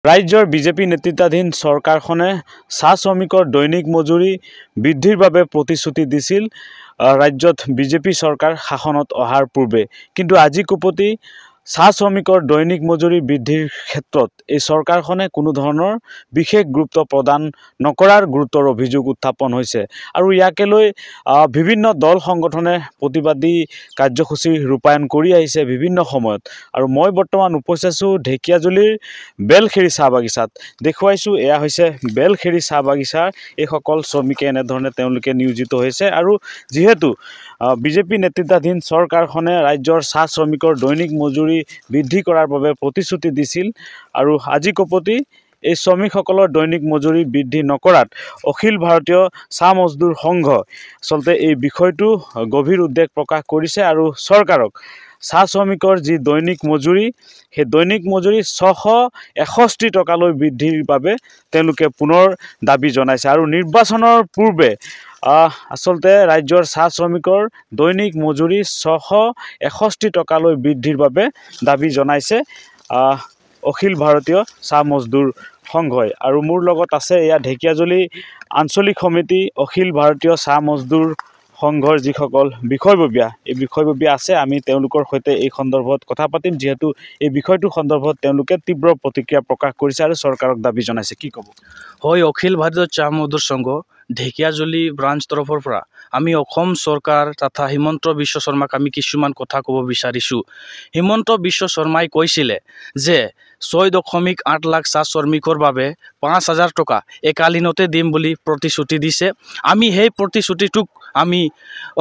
ৰাজ্যৰ বিজেপি নেতৃত্বাধীন চৰকাৰখনে চাহ শ্ৰমিকৰ দৈনিক মজুৰি বৃদ্ধিৰ বাবে প্ৰতিশ্ৰুতি দিছিল ৰাজ্যত বিজেপি চৰকাৰ শাসনত অহাৰ পূৰ্বে। কিন্তু আজি কুপতি চাহ শ্ৰমিকৰ দৈনিক মজুৰি বৃদ্ধিৰ ক্ষেত্ৰত এই চৰকাৰখনে কোনো ধৰণৰ বিশেষ গুৰুত্ব প্ৰদান নকৰাৰ গুৰুতৰ অভিযোগ উত্থাপন হৈছে। আৰু ইয়াকে লৈ বিভিন্ন দল সংগঠনে প্ৰতিবাদী কাৰ্যসূচী ৰূপায়ণ কৰি আহিছে বিভিন্ন সময়ত। আৰু মই বৰ্তমান উপস্থিত আছোঁ ঢেকিয়াজুলিৰ বেলখেৰী চাহ বাগিচাত। দেখুৱাইছোঁ এয়া হৈছে বেলখেৰী চাহ বাগিচাৰ এইসকল শ্ৰমিকে এনেধৰণে তেওঁলোকে নিয়োজিত হৈছে। আৰু যিহেতু বিজেপি নেতৃত্বাধীন চৰকাৰখনে ৰাজ্যৰ চাহ শ্ৰমিকৰ দৈনিক মজুৰি বৃদ্ধি কৰাৰ বাবে প্ৰতিশ্ৰুতি দিছিল আৰু আজি কপতি এই শ্ৰমিকসকলৰ দৈনিক মজুৰি বৃদ্ধি নকৰাত অখিল ভাৰতীয় চাহ মজদুৰ সংঘ আচলতে এই বিষয়টো গভীৰ উদ্বেগ প্ৰকাশ কৰিছে আৰু চৰকাৰক চাহ শ্ৰমিকৰ যি দৈনিক মজুৰি সেই দৈনিক মজুৰি 661 টকালৈ বৃদ্ধিৰ বাবে তেওঁলোকে পুনৰ দাবী জনাইছে। আৰু নিৰ্বাচনৰ পূৰ্বে আচলতে ৰাজ্যৰ চাহ শ্ৰমিকৰ দৈনিক মজুৰি 661 টকালৈ বৃদ্ধিৰ বাবে দাবী জনাইছে অখিল ভাৰতীয় চাহ মজদুৰ সংঘই। আৰু মোৰ লগত আছে এয়া ঢেকিয়াজুলি আঞ্চলিক সমিতি অখিল ভাৰতীয় চাহ মজদুৰ সংঘৰ যিসকল বিষয়ববীয়া এই বিষয়ববীয়া আছে। আমি তেওঁলোকৰ সৈতে এই সন্দৰ্ভত কথা পাতিম, যিহেতু এই বিষয়টোৰ সন্দৰ্ভত তেওঁলোকে তীব্ৰ প্ৰতিক্ৰিয়া প্ৰকাশ কৰিছে আৰু চৰকাৰক দাবী জনাইছে। কি ক'ব? হয়, অখিল ভাৰতীয় চাহ মজদুৰ সংঘ ঢেকিয়াজুলি ব্ৰাঞ্চ তৰফৰ পৰা আমি অসম চৰকাৰ তথা হিমন্ত বিশ্ব শৰ্মাক আমি কিছুমান কথা ক'ব বিচাৰিছোঁ। হিমন্ত বিশ্ব শৰ্মাই কৈছিলে যে 6.8 লাখ চাহ শ্ৰমিকৰ বাবে 5,000 টকা একালীনতে দিম বুলি প্ৰতিশ্ৰুতি দিছে। আমি সেই প্ৰতিশ্ৰুতিটোক আমি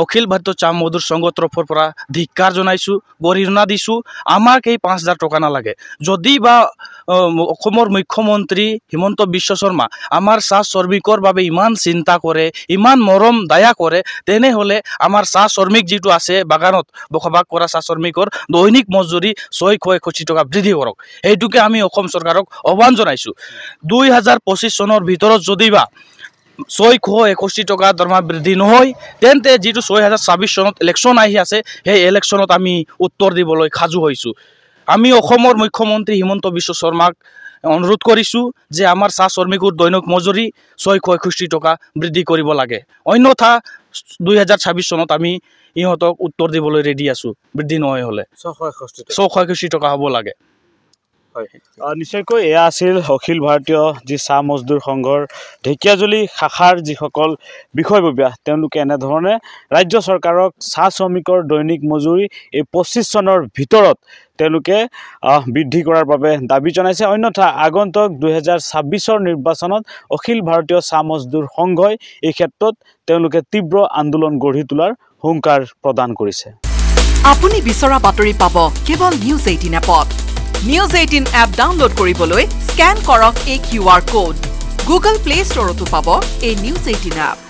অখিল ভাৰতীয় চাহ মজদুৰ সংঘৰ তৰফৰ পৰা ধিক্কাৰ জনাইছোঁ, গৰিহণা দিছোঁ। আমাক এই 5,000 টকা নালাগে। যদি বা অসমৰ মুখ্যমন্ত্ৰী হিমন্ত বিশ্ব শৰ্মা আমাৰ চাহ শ্ৰমিকৰ বাবে ইমান চিন্তা কৰে, ইমান মৰম দয়া কৰে, তেনেহ'লে আমাৰ চাহ শ্ৰমিক যিটো আছে বাগানত বসবাস কৰা চাহ শ্ৰমিকৰ দৈনিক মজুৰি 661 টকা বৃদ্ধি কৰক। সেইটোকে আমি অসম চৰকাৰক আহ্বান জনাইছোঁ। 2025 চনৰ ভিতৰত যদি বা 661 টকা দৰমহা বৃদ্ধি নহয়, তেন্তে যিটো 2026 চনত ইলেকশ্যন আহি আছে সেই ইলেকশ্যনত আমি উত্তৰ দিবলৈ সাজু হৈছোঁ। আমি অসমৰ মুখ্যমন্ত্ৰী হিমন্ত বিশ্ব শৰ্মাক অনুৰোধ কৰিছোঁ যে আমাৰ চাহ শ্ৰমিকৰ দৈনিক মজুৰি 661 টকা বৃদ্ধি কৰিব লাগে, অন্যথা 2026 চনত আমি ইহঁতক উত্তৰ দিবলৈ ৰেডি আছোঁ। বৃদ্ধি নহয় হ'লে 661 টকা হ'ব লাগে। নিশ্চয়কৈ এয়া আছিল অখিল ভাৰতীয় যি চাহ মজদুৰ সংঘৰ ঢেকিয়াজুলি শাখাৰ যিসকল বিষয়ববীয়া তেওঁলোকে এনেধৰণে ৰাজ্য চৰকাৰক চাহ শ্ৰমিকৰ দৈনিক মজুৰি এই 25 চনৰ ভিতৰত তেওঁলোকে বৃদ্ধি কৰাৰ বাবে দাবী জনাইছে। অন্যথা আগন্তুক 2026 নিৰ্বাচনত অখিল ভাৰতীয় চাহ মজদুৰ সংঘই এই ক্ষেত্ৰত তেওঁলোকে তীব্ৰ আন্দোলন গঢ়ি তোলাৰ হুংকাৰ প্ৰদান কৰিছে। আপুনি বিচৰা বাতৰি পাব কেৱল নিউজ 18 এপত। নিউজ 18 এপ ডাউনলোড কৰিবলৈ স্কেন কৰক এই QR কোড। গুগল প্লে ষ্টৰতো পাব এই নিউজ 18 এপ।